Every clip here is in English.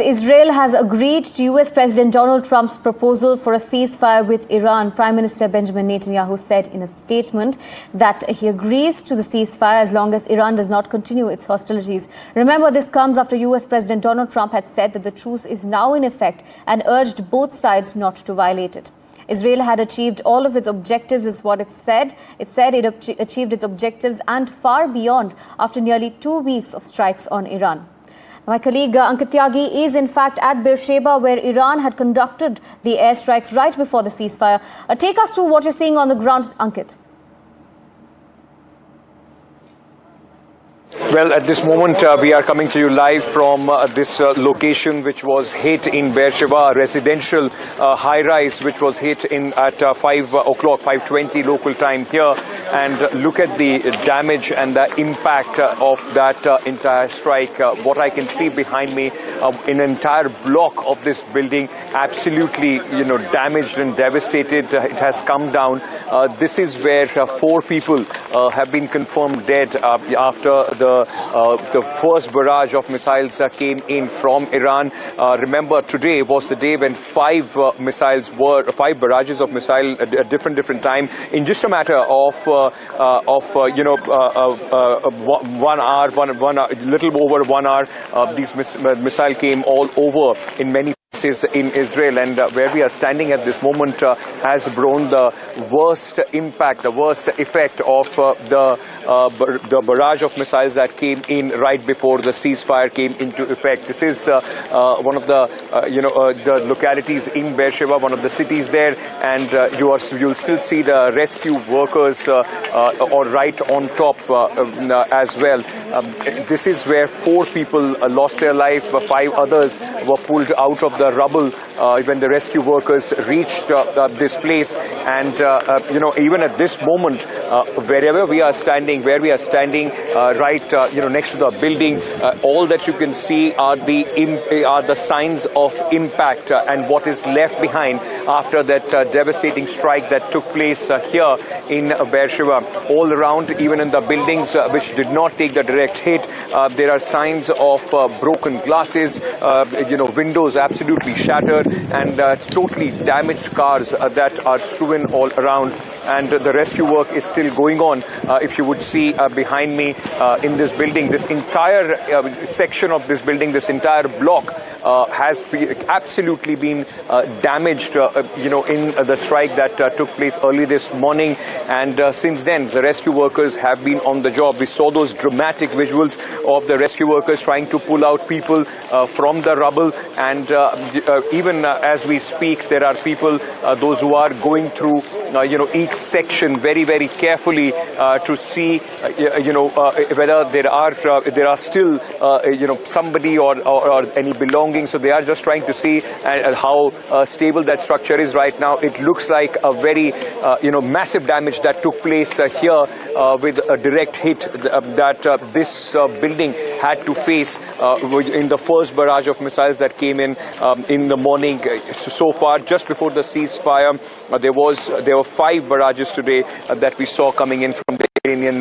Israel has agreed to US President Donald Trump's proposal for a ceasefire with Iran. Prime Minister Benjamin Netanyahu said in a statement that he agrees to the ceasefire as long as Iran does not continue its hostilities. Remember, this comes after US President Donald Trump had said that the truce is now in effect and urged both sides not to violate it. Israel had achieved all of its objectives, is what it said. It said it achieved its objectives and far beyond after nearly 2 weeks of strikes on Iran. My colleague Ankit Tyagi is in fact at Beersheba, where Iran had conducted the airstrikes right before the ceasefire. Take us through what you're seeing on the ground, Ankit. Well, at this moment, we are coming to you live from this location which was hit in Beersheba, a residential high-rise which was hit at 5 o'clock, 5:20 local time here. And look at the damage and the impact of that entire strike. What I can see behind me, an entire block of this building absolutely, damaged and devastated. It has come down. This is where 4 people have been confirmed dead after the first barrage of missiles came in from Iran. Remember, today was the day when 5 barrages of missile at different time. In just a matter of 1 hour, little over 1 hour, these missile came all over in many places in Israel, and where we are standing at this moment has brought the worst impact, the worst effect of the barrage of missiles that came in right before the ceasefire came into effect. This is one of the the localities in Beersheba, one of the cities there, and you'll still see the rescue workers or right on top as well. This is where 4 people lost their life, 5 others were pulled out of the rubble when the rescue workers reached this place. And even at this moment, wherever we are standing, right next to the building, all that you can see are the signs of impact and what is left behind after that devastating strike that took place here in Beersheba. All around, even in the buildings which did not take the direct hit, there are signs of broken glasses, windows absolutely shattered, and totally damaged cars that are strewn all around. And the rescue work is still going on. If you would see behind me in this building, this entire section of this building, this entire block has absolutely been damaged, in the strike that took place early this morning. And since then, the rescue workers have been on the job. We saw those dramatic visuals of the rescue workers trying to pull out people from the rubble. And even as we speak, there are people, those who are going through, each section very, very carefully to see, whether there are still, somebody or any belongings. So they are just trying to see how stable that structure is right now. It looks like a very, massive damage that took place here with a direct hit that this building had to face in the first barrage of missiles that came in the morning. So far, just before the ceasefire, there were 5 barrages today that we saw coming in from the Iranian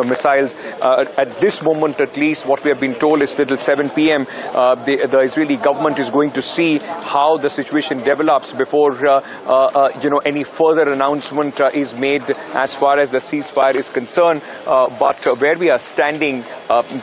missiles. At this moment, at least, what we have been told is that till 7 p.m. The Israeli government is going to see how the situation develops before any further announcement is made as far as the ceasefire is concerned. But where we are standing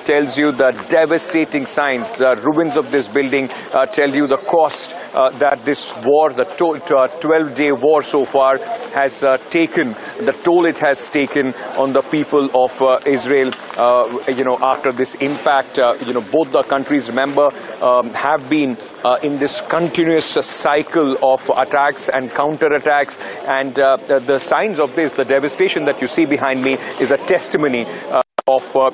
tells you the devastating signs. The ruins of this building tell you the cost that this war, the 12-day war so far, has taken, the toll it has taken on the people of Israel. After this impact, both the countries, remember, have been in this continuous cycle of attacks and counterattacks. And the signs of this, the devastation that you see behind me, is a testimony of what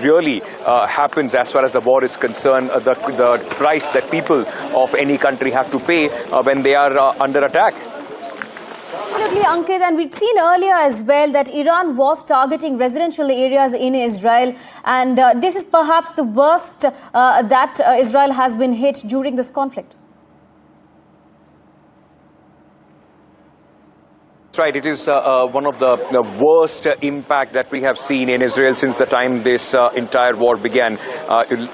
really happens as far as the war is concerned, the price that people of any country have to pay when they are under attack. Absolutely, Ankit, and we'd seen earlier as well that Iran was targeting residential areas in Israel, and this is perhaps the worst that Israel has been hit during this conflict. Right, it is one of the worst impact that we have seen in Israel since the time this entire war began.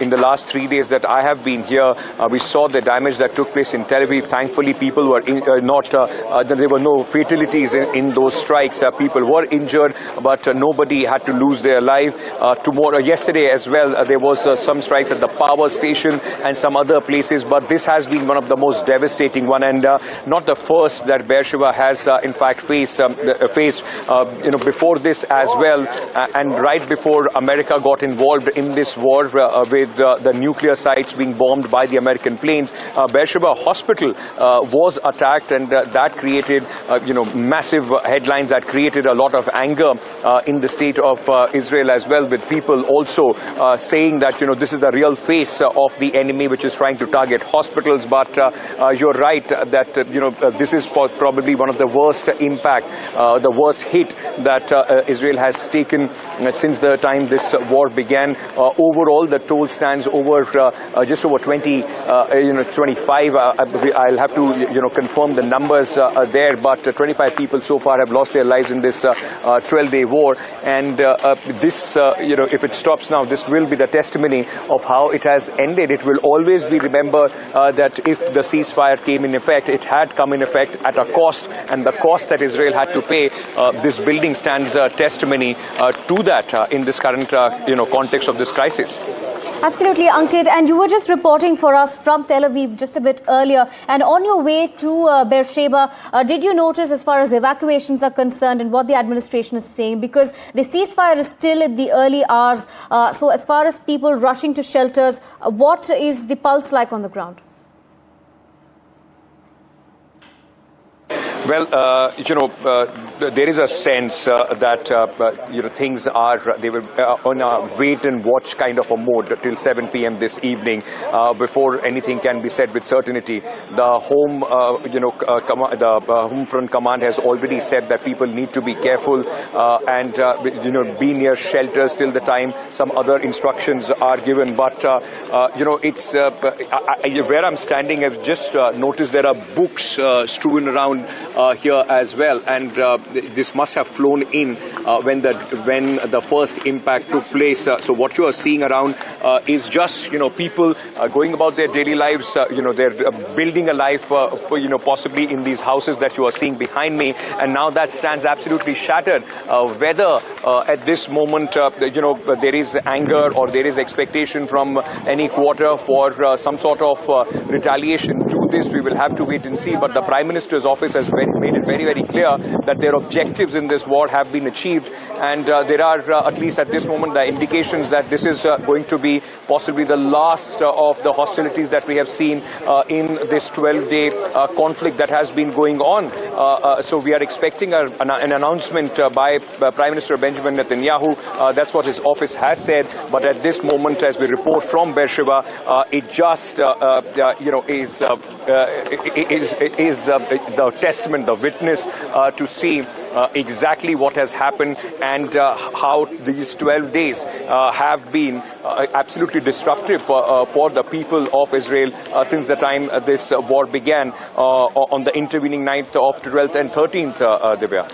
In the last 3 days that I have been here, we saw the damage that took place in Tel Aviv. Thankfully, people were there were no fatalities in those strikes. People were injured, but nobody had to lose their life. Yesterday as well, there was some strikes at the power station and some other places, but this has been one of the most devastating one, and not the first that Beersheba has in fact faced before this as well, and right before America got involved in this war with the nuclear sites being bombed by the American planes, Beersheba Hospital was attacked, and that created massive headlines, that created a lot of anger in the state of Israel as well, with people also saying that this is the real face of the enemy which is trying to target hospitals. But you're right that this is probably one of the worst impact, the worst hit that Israel has taken since the time this war began. Overall, the toll stands over just over 25. I'll have to confirm the numbers there, but 25 people so far have lost their lives in this 12-day war. And this, if it stops now, this will be the testimony of how it has ended. It will always be remembered that if the ceasefire came in effect, it had come in effect at a cost, and the cost that Israel had to pay, this building stands testimony to that in this current context of this crisis. Absolutely, Ankit. And you were just reporting for us from Tel Aviv just a bit earlier. And on your way to Beersheba, did you notice as far as evacuations are concerned and what the administration is saying? Because the ceasefire is still in the early hours. So as far as people rushing to shelters, what is the pulse like on the ground? Well, there is a sense that things they were on a wait and watch kind of a mode till 7 p.m. this evening before anything can be said with certainty. The home, Home Front Command has already said that people need to be careful and be near shelters till the time some other instructions are given. But it's where I'm standing, I've just noticed there are books strewn around here as well, and this must have flown in when the first impact took place. So what you are seeing around is just people going about their daily lives. They're building a life, possibly in these houses that you are seeing behind me, and now that stands absolutely shattered. Whether at this moment there is anger or there is expectation from any quarter for some sort of retaliation to this, we will have to wait and see. But the Prime Minister's office has made it very, very clear that their objectives in this war have been achieved, and there are at least at this moment the indications that this is going to be possibly the last of the hostilities that we have seen in this 12-day conflict that has been going on. So we are expecting an announcement by Prime Minister Benjamin Netanyahu. That's what his office has said. But at this moment, as we report from Beersheba, it just is the testament, the witness to see exactly what has happened and how these 12 days have been absolutely disruptive for the people of Israel since the time this war began on the intervening night of 12th and 13th, Divya.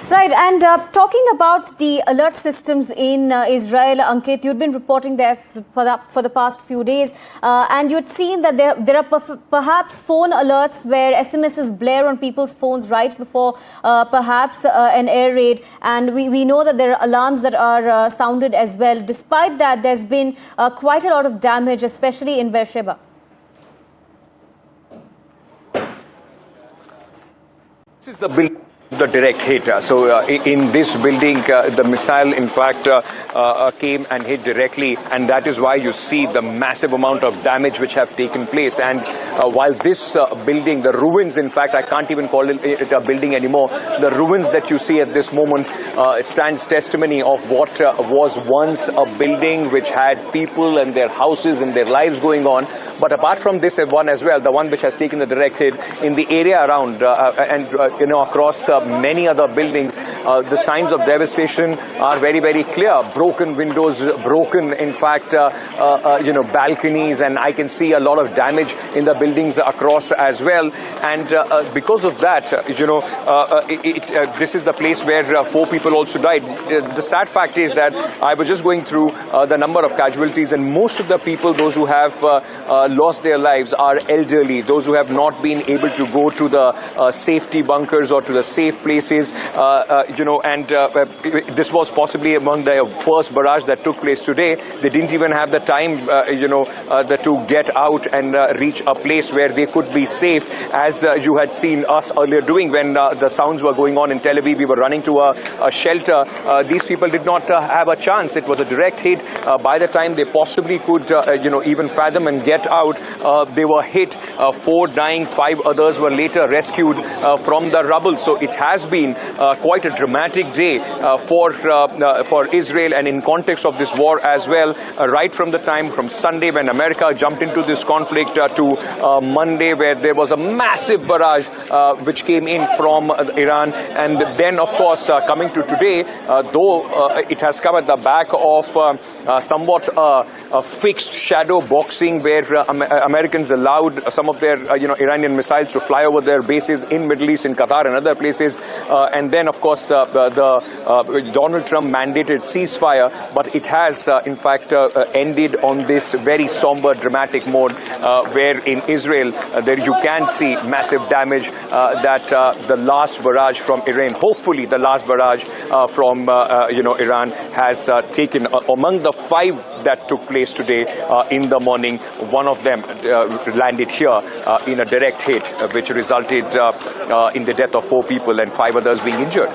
Right, and talking about the alert systems in Israel, Ankit, you'd been reporting there for the past few days, and you'd seen that there are perhaps phone alerts where SMSs blare on people's phones right before perhaps an air raid, and we know that there are alarms that are sounded as well. Despite that, there's been quite a lot of damage, especially in Beersheba. This is the direct hit. So in this building, the missile in fact came and hit directly, and that is why you see the massive amount of damage which have taken place. And while this building, the ruins, in fact I can't even call it a building anymore, the ruins that you see at this moment stands testimony of what was once a building which had people and their houses and their lives going on. But apart from this one as well, the one which has taken the direct hit in the area around and across many other buildings, the signs of devastation are very, very clear. Broken windows, broken, in fact, balconies, and I can see a lot of damage in the buildings across as well. And because of that, this is the place where 4 people also died. The sad fact is that I was just going through the number of casualties, and most of the people, those who have lost their lives, are elderly, those who have not been able to go to the safety bunkers or to the safe places, this was possibly among the first barrage that took place today. They didn't even have the time, to get out and reach a place where they could be safe, as you had seen us earlier doing when the sounds were going on in Tel Aviv. We were running to a shelter. These people did not have a chance. It was a direct hit. By the time they possibly could, even fathom and get out, they were hit. 4 dying, 5 others were later rescued from the rubble. So it has been quite a dramatic day for Israel, and in context of this war as well, right from the time from Sunday when America jumped into this conflict to Monday, where there was a massive barrage which came in from Iran, and then of course coming to today, though it has come at the back of somewhat a fixed shadow boxing where Americans allowed some of their Iranian missiles to fly over their bases in Middle East, in Qatar and other places, and then of course the Donald Trump mandated ceasefire, but it has in fact ended on this very somber, dramatic mode where in Israel there you can see massive damage that the last barrage from Iran, hopefully the last barrage from Iran, has taken. Among the 5 that took place today in the morning, one of them landed here in a direct hit, which resulted in the death of 4 people and 5 others being injured.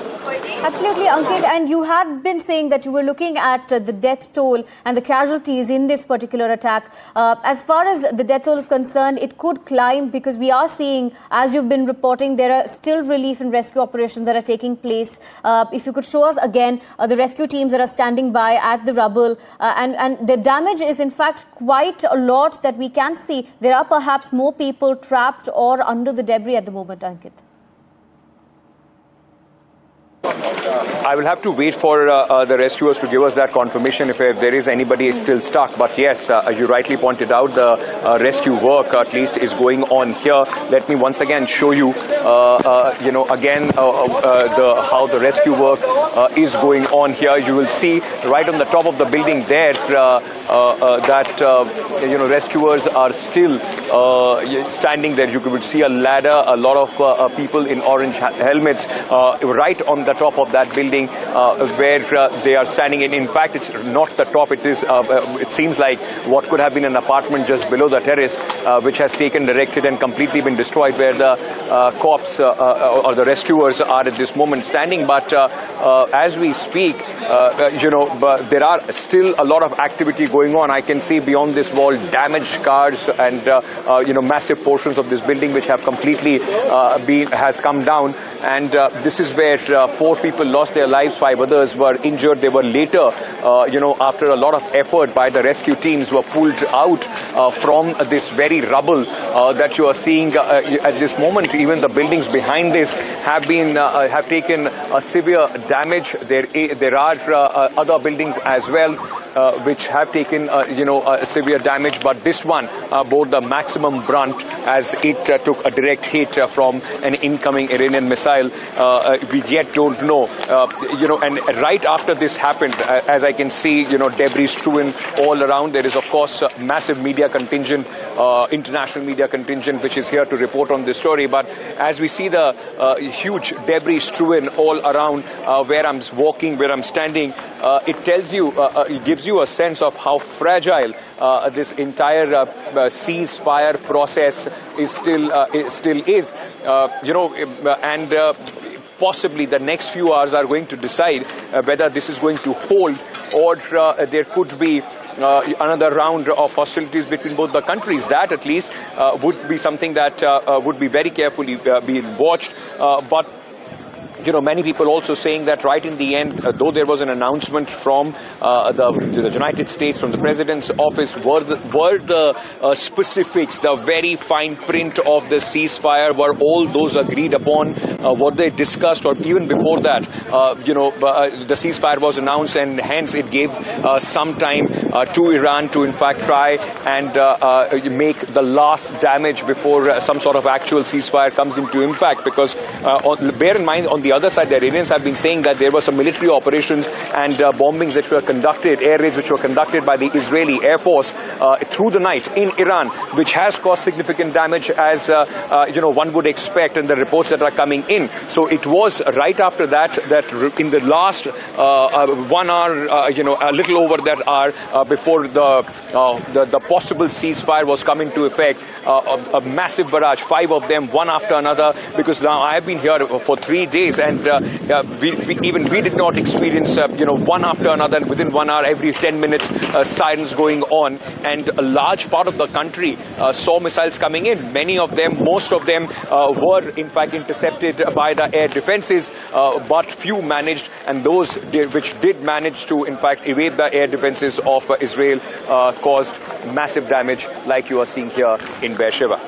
Absolutely, Ankit. And you had been saying that you were looking at the death toll and the casualties in this particular attack. As far as the death toll is concerned, it could climb because we are seeing, as you've been reporting, there are still relief and rescue operations that are taking place. If you could show us again the rescue teams that are standing by at the rubble, and the damage is in fact quite a lot that we can see. There are perhaps more people trapped or under the debris at the moment, Ankit. I will have to wait for the rescuers to give us that confirmation if there is anybody still stuck. But yes, you rightly pointed out, the rescue work at least is going on here. Let me once again show you, how the rescue work is going on here. You will see right on the top of the building there that rescuers are still standing there. You could see a ladder, a lot of people in orange helmets right on the top of that building where they are standing in. In fact, it's not the top. It is. It seems like what could have been an apartment just below the terrace, which has taken direct hit and completely been destroyed, where the cops or the rescuers are at this moment standing. But as we speak, there are still a lot of activity going on. I can see beyond this wall damaged cars and massive portions of this building which have completely has come down. And this is where 4 people lost their lives, 5 others were injured. They were later, after a lot of effort by the rescue teams, were pulled out from this very rubble that you are seeing at this moment. Even the buildings behind this have been have taken severe damage. There are other buildings as well which have taken severe damage, but this one bore the maximum brunt as it took a direct hit from an incoming Iranian missile. We yet don't know, and right after this happened, as I can see, debris strewn all around. There is of course a massive media contingent, international media contingent, which is here to report on this story. But as we see the huge debris strewn all around where I'm walking, where I'm standing, it tells you, it gives you a sense of how fragile this entire ceasefire process is still is, and possibly the next few hours are going to decide whether this is going to hold, or there could be another round of hostilities between both the countries. That at least would be something that would be very carefully being watched. But many people also saying that right in the end, though there was an announcement from the United States, from the President's office, were the specifics, the very fine print of the ceasefire, were all those agreed upon, were they discussed, or even before that, the ceasefire was announced, and hence it gave some time to Iran to in fact try and make the last damage before some sort of actual ceasefire comes into impact. Because bear in mind, on the other side, the Iranians have been saying that there were some military operations and bombings that were conducted, air raids which were conducted by the Israeli Air Force through the night in Iran, which has caused significant damage, as one would expect, and the reports that are coming in. So it was right after that in the last 1 hour, a little over that hour before the possible ceasefire was coming to effect, a massive barrage, 5 of them, one after another. Because now I have been here for 3 days, and we did not experience one after another, and within 1 hour, every 10 minutes, sirens going on, and a large part of the country saw missiles coming in. Many of them, most of them, were in fact intercepted by the air defenses, but few managed, and those which did manage to in fact evade the air defenses of Israel caused massive damage, like you are seeing here in Beersheba.